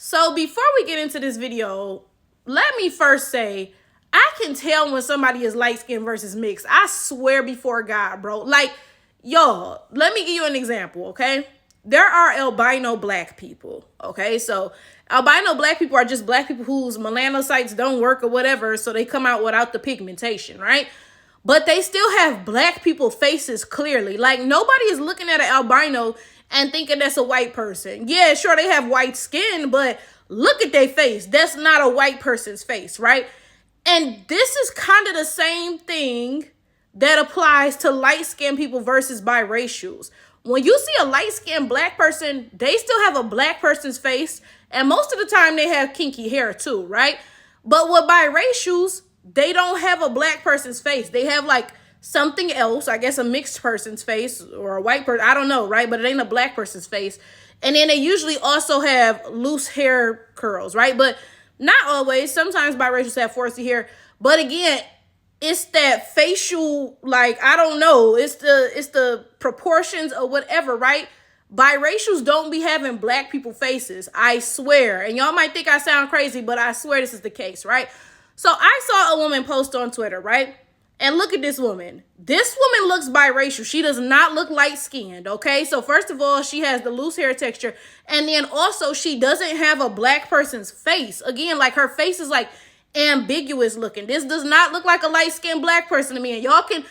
So before we get into this video, let me first say, I can tell when somebody is light-skinned versus mixed. I swear before God, bro. Like, y'all, let me give you an example, okay? There are albino black people, okay? So albino black people are just black people whose melanocytes don't work or whatever, so they come out without the pigmentation, right? But they still have black people faces clearly. Like, nobody is looking at an albino and thinking that's a white person. Yeah, sure, they have white skin, but look at their face. That's not a white person's face, right? And this is kind of the same thing that applies to light-skinned people versus biracials. When you see a light-skinned black person, they still have a black person's face, and most of the time they have kinky hair too, right? But with biracials, they don't have a black person's face. They have like something else, I guess a mixed person's face or a white person, I don't know, right? But it ain't a black person's face. And then they usually also have loose hair curls, right? But not always. Sometimes biracials have foresty hair. But again, it's that facial, like, I don't know. It's the proportions or whatever, right? Biracials don't be having black people faces. I swear. And y'all might think I sound crazy, but I swear this is the case, right? So I saw a woman post on Twitter, right? And look at this woman. This woman looks biracial. She does not look light-skinned, okay? So first of all, she has the loose hair texture. And then also, she doesn't have a black person's face. Again, like her face is like ambiguous looking. This does not look like a light-skinned black person to me. And y'all can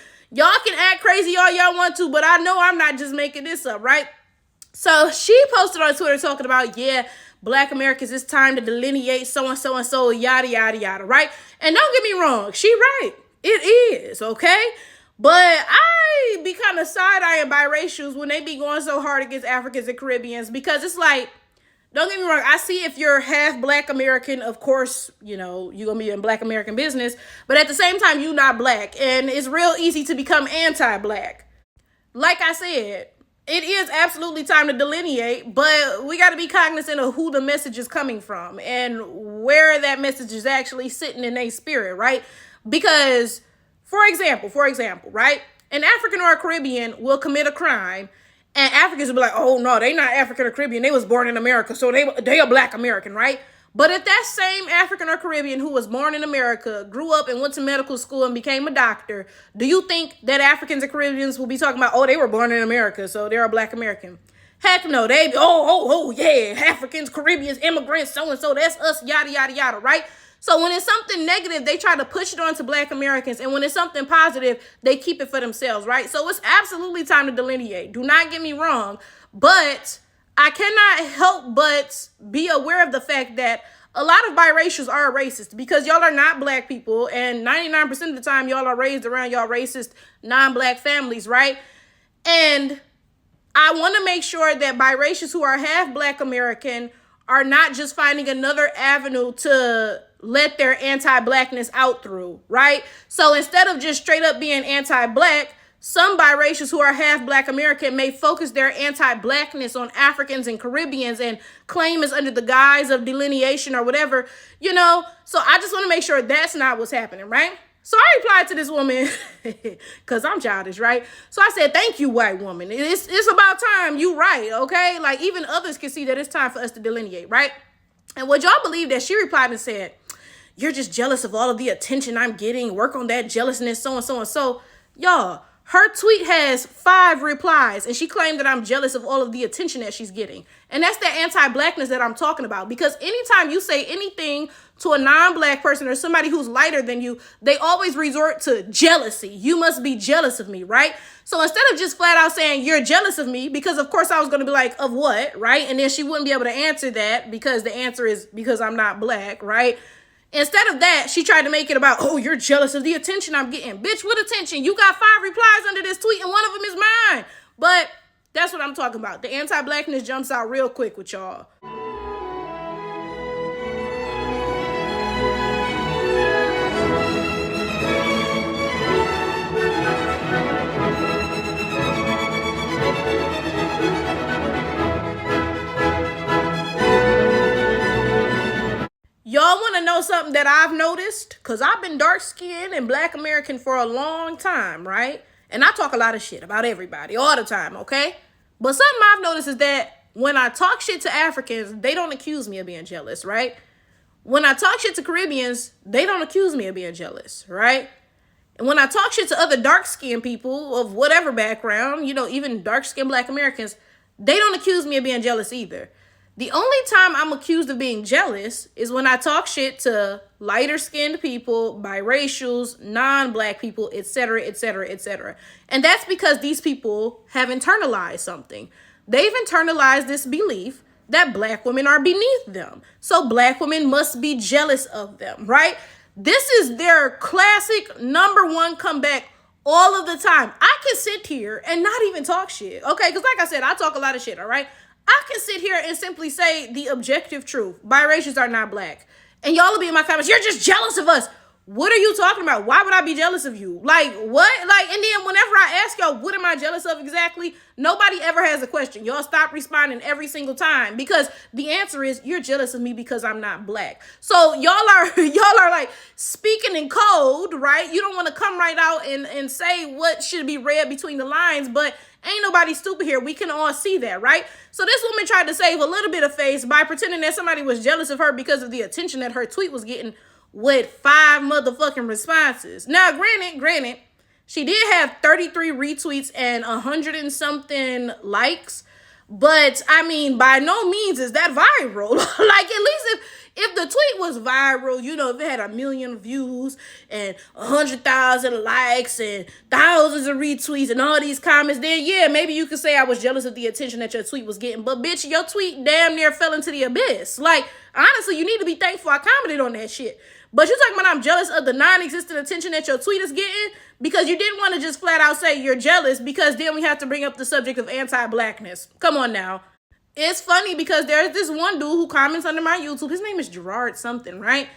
act crazy all y'all want to, but I know I'm not just making this up, right? So she posted on Twitter talking about, yeah, Black Americans, it's time to delineate so-and-so and so, yada, yada, yada, right? And don't get me wrong, she right. It is, okay? But I be kind of side-eyeing biracials when they be going so hard against Africans and Caribbeans, because it's like, don't get me wrong, I see if you're half Black American, of course, you know, you're going to be in Black American business, but at the same time, you're not Black, and it's real easy to become anti-Black. Like I said, it is absolutely time to delineate, but we got to be cognizant of who the message is coming from and where that message is actually sitting in their spirit, right? Because, for example, right? An African or a Caribbean will commit a crime, and Africans will be like, oh, no, they not African or Caribbean. They was born in America, so they a Black American, right? But if that same African or Caribbean who was born in America grew up and went to medical school and became a doctor, do you think that Africans and Caribbeans will be talking about, oh, they were born in America, so they're a Black American? Heck no, they, yeah, Africans, Caribbeans, immigrants, so-and-so, that's us, yada, yada, yada, right? So when it's something negative, they try to push it onto Black Americans. And when it's something positive, they keep it for themselves, right? So it's absolutely time to delineate. Do not get me wrong. But I cannot help but be aware of the fact that a lot of biracials are racist, because y'all are not Black people. And 99% of the time, y'all are raised around y'all racist non-Black families, right? And I want to make sure that biracials who are half Black American are not just finding another avenue to let their anti-Blackness out through, right? So instead of just straight up being anti-Black, some biracials who are half Black American may focus their anti-Blackness on Africans and Caribbeans and claim it's under the guise of delineation or whatever, you know? So I just want to make sure that's not what's happening, right? So I replied to this woman, because I'm childish, right? So I said, thank you, white woman. It's about time. You right, okay? Like, even others can see that it's time for us to delineate, right? And would y'all believe that she replied and said, you're just jealous of all of the attention I'm getting. Work on that jealousness, so and so and so. Y'all, her tweet has 5 replies, and she claimed that I'm jealous of all of the attention that she's getting. And that's that anti-Blackness that I'm talking about. Because anytime you say anything to a non-Black person or somebody who's lighter than you, they always resort to jealousy. You must be jealous of me, right? So instead of just flat out saying you're jealous of me, because of course I was going to be like, of what, right? And then she wouldn't be able to answer that because the answer is because I'm not Black, right? Instead of that, she tried to make it about, oh, you're jealous of the attention I'm getting. Bitch, what attention? You got 5 replies under this tweet, and one of them is mine. But that's what I'm talking about. The anti-Blackness jumps out real quick with y'all. Y'all want to know something that I've noticed? Because I've been dark-skinned and Black American for a long time, right? And I talk a lot of shit about everybody all the time, okay? But something I've noticed is that when I talk shit to Africans, they don't accuse me of being jealous, right? When I talk shit to Caribbeans, they don't accuse me of being jealous, right? And when I talk shit to other dark-skinned people of whatever background, even dark-skinned Black Americans, they don't accuse me of being jealous either. The only time I'm accused of being jealous is when I talk shit to lighter-skinned people, biracials, non-Black people, etc., etc., etc. And that's because these people have internalized something. They've internalized this belief that Black women are beneath them. So Black women must be jealous of them, right? This is their classic number one comeback all of the time. I can sit here and not even talk shit, okay? Because like I said, I talk a lot of shit, all right? I can sit here and simply say the objective truth. Biracials are not Black. And y'all will be in my comments, you're just jealous of us. What are you talking about? Why would I be jealous of you? Like, what? And then whenever I ask y'all, what am I jealous of exactly? Nobody ever has a question. Y'all stop responding every single time because the answer is you're jealous of me because I'm not Black. So y'all are like speaking in code, right? You don't want to come right out and say what should be read between the lines, but ain't nobody stupid here. We can all see that, right? So this woman tried to save a little bit of face by pretending that somebody was jealous of her because of the attention that her tweet was getting with 5 motherfucking responses. Now, granted, she did have 33 retweets and 100 and something likes, but I mean, by no means is that viral. Like, at least if the tweet was viral, if it had 1 million views and 100,000 likes and thousands of retweets and all these comments, then yeah, maybe you could say I was jealous of the attention that your tweet was getting. But bitch, your tweet damn near fell into the abyss. Like, honestly, you need to be thankful I commented on that shit. But you're talking about I'm jealous of the non-existent attention that your tweet is getting because you didn't want to just flat out say you're jealous because then we have to bring up the subject of anti-Blackness. Come on now. It's funny because there's this one dude who comments under my YouTube. His name is Gerard something, right?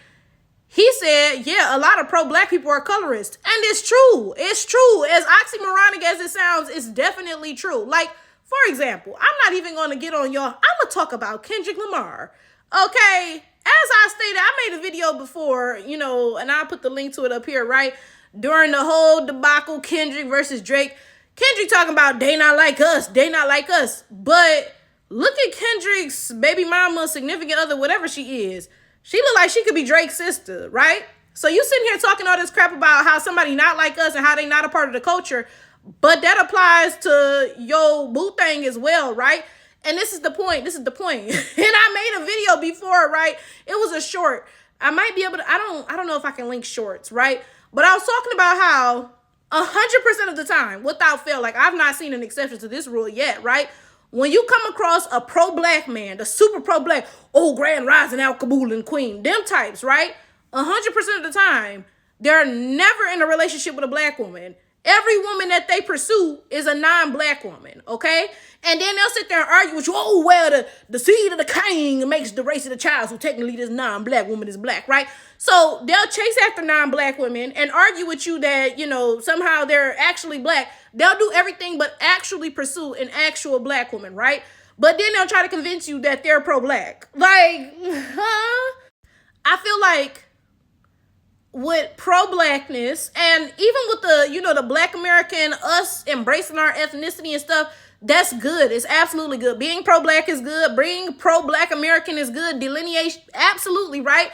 He said, yeah, a lot of pro-Black people are colorists. And it's true. It's true. As oxymoronic as it sounds, it's definitely true. Like, for example, I'm not even going to get on y'all. I'm going to talk about Kendrick Lamar. Okay? As I stated, I made a video before, and I'll put the link to it up here, right? During the whole debacle, Kendrick versus Drake. Kendrick talking about they not like us. They not like us. But look at Kendrick's baby mama, significant other, whatever she is. She look like she could be Drake's sister, right? So you sitting here talking all this crap about how somebody not like us and how they not a part of the culture. But that applies to your boo thing as well, right? And this is the point. And I made a video before, right? It was a short. I might be able to, I don't know if I can link shorts, right? But I was talking about how 100% of the time, without fail, like I've not seen an exception to this rule yet, right? When you come across a pro-Black man, the super pro-Black, Grand Rising Al Kabul and Queen, them types, right? 100% of the time, they're never in a relationship with a Black woman. Every woman that they pursue is a non-Black woman, okay? And then they'll sit there and argue with you, the seed of the king makes the race of the child, so technically this non-Black woman is Black, right? So they'll chase after non-Black women and argue with you that, somehow they're actually Black. They'll do everything but actually pursue an actual Black woman, right? But then they'll try to convince you that they're pro-Black. Like, huh? I feel like with pro-Blackness and even with the Black American, us embracing our ethnicity and stuff, that's good. It's absolutely good. Being pro-Black is good. Being pro-Black American is good. Delineation, absolutely, right?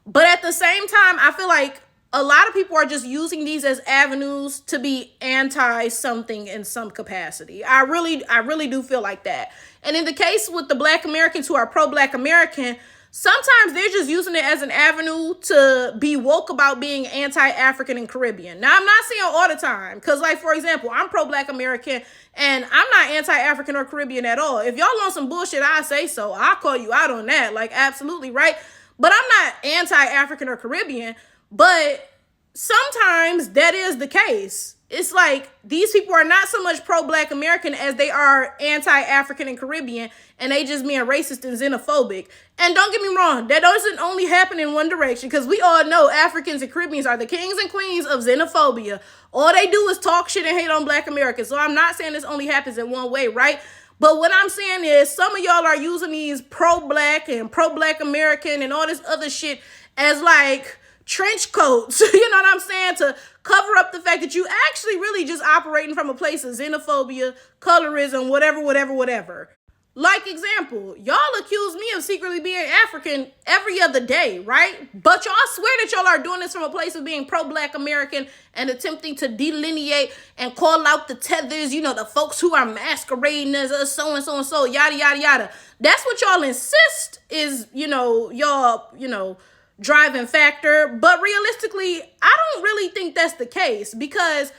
But at the same time, I feel like a lot of people are just using these as avenues to be anti-something in some capacity. I really do feel like that. And in the case with the Black Americans who are pro-Black American, sometimes they're just using it as an avenue to be woke about being anti-African and Caribbean. Now, I'm not saying all the time, because, like, for example, I'm pro-Black American, and I'm not anti-African or Caribbean at all. If y'all on some bullshit, I say so. I'll call you out on that, like, absolutely, right? But I'm not anti-African or Caribbean, but sometimes that is the case. It's like these people are not so much pro-Black American as they are anti-African and Caribbean, and they just being racist and xenophobic. And don't get me wrong, that doesn't only happen in one direction, because we all know Africans and Caribbeans are the kings and queens of xenophobia. All they do is talk shit and hate on Black Americans. So I'm not saying this only happens in one way, right? But what I'm saying is some of y'all are using these pro-Black and pro-Black American and all this other shit as like trench coats, you know what I'm saying, to cover up the fact that you actually really just operating from a place of xenophobia, colorism, whatever. Like example, y'all accuse me of secretly being African every other day, right? But y'all swear that y'all are doing this from a place of being pro-Black American and attempting to delineate and call out the tethers, the folks who are masquerading as us, so and so and so, yada, yada, yada. That's what y'all insist is, y'all, driving factor. But realistically, I don't really think that's the case, because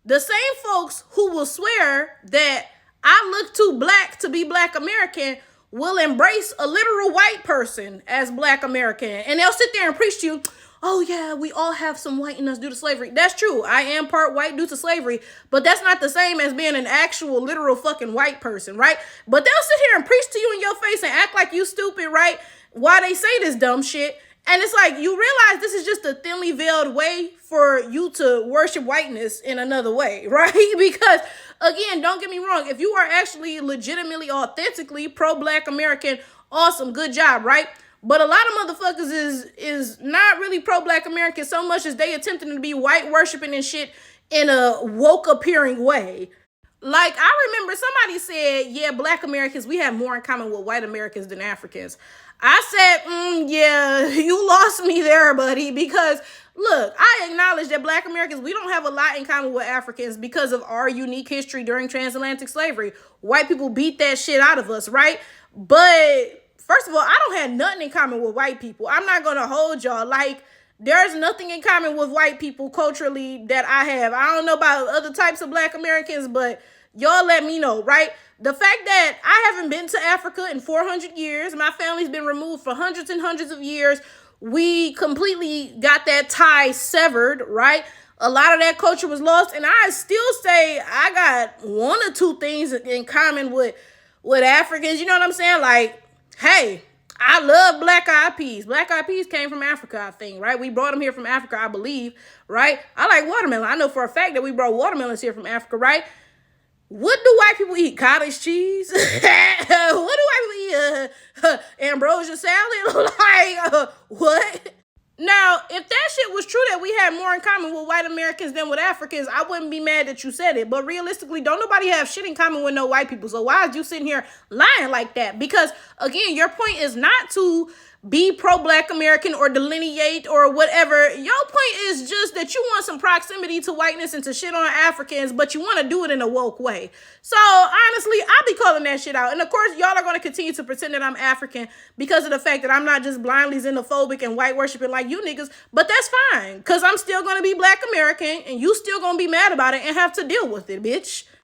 the same folks who will swear that I look too Black to be Black American will embrace a literal white person as Black American. And they'll sit there and preach to you, oh yeah, we all have some white in us due to slavery. That's true. I am part white due to slavery, but that's not the same as being an actual literal fucking white person, right? But they'll sit here and preach to you in your face and act like you stupid, right? Why they say this dumb shit. And it's like, you realize this is just a thinly veiled way for you to worship whiteness in another way, right? Because, again, don't get me wrong. If you are actually legitimately, authentically pro-Black American, awesome, good job, right? But a lot of motherfuckers is not really pro-Black American so much as they attempting to be white worshiping and shit in a woke appearing way. Like, I remember somebody said, yeah, Black Americans, we have more in common with white Americans than Africans. I said, yeah, you lost me there, buddy, because look, I acknowledge that Black Americans, we don't have a lot in common with Africans because of our unique history during transatlantic slavery. White people beat that shit out of us, right? But first of all, I don't have nothing in common with white people. I'm not going to hold y'all. Like, there's nothing in common with white people culturally that I have. I don't know about other types of Black Americans, but y'all let me know, right? The fact that I haven't been to Africa in 400 years, my family's been removed for hundreds and hundreds of years. We completely got that tie severed, right? A lot of that culture was lost, and I still say I got one or two things in common with Africans. You know what I'm saying? Like, hey, I love Black Eyed Peas. Black Eyed Peas came from Africa, I think, right? We brought them here from Africa, I believe, right? I like watermelon. I know for a fact that we brought watermelons here from Africa, right? What do white people eat? Cottage cheese? What do white people eat? Ambrosia salad? Like, what? Now, if that shit was true that we had more in common with white Americans than with Africans, I wouldn't be mad that you said it. But realistically, don't nobody have shit in common with no white people. So why is you sitting here lying like that? Because, again, your point is not to be pro-Black American or delineate or whatever. Your point is just that you want some proximity to whiteness and to shit on Africans, but you want to do it in a woke way. So honestly, I'll be calling that shit out. And of course, y'all are going to continue to pretend that I'm African because of the fact that I'm not just blindly xenophobic and white worshiping like you niggas. But that's fine, because I'm still going to be Black American and you still going to be mad about it and have to deal with it, bitch.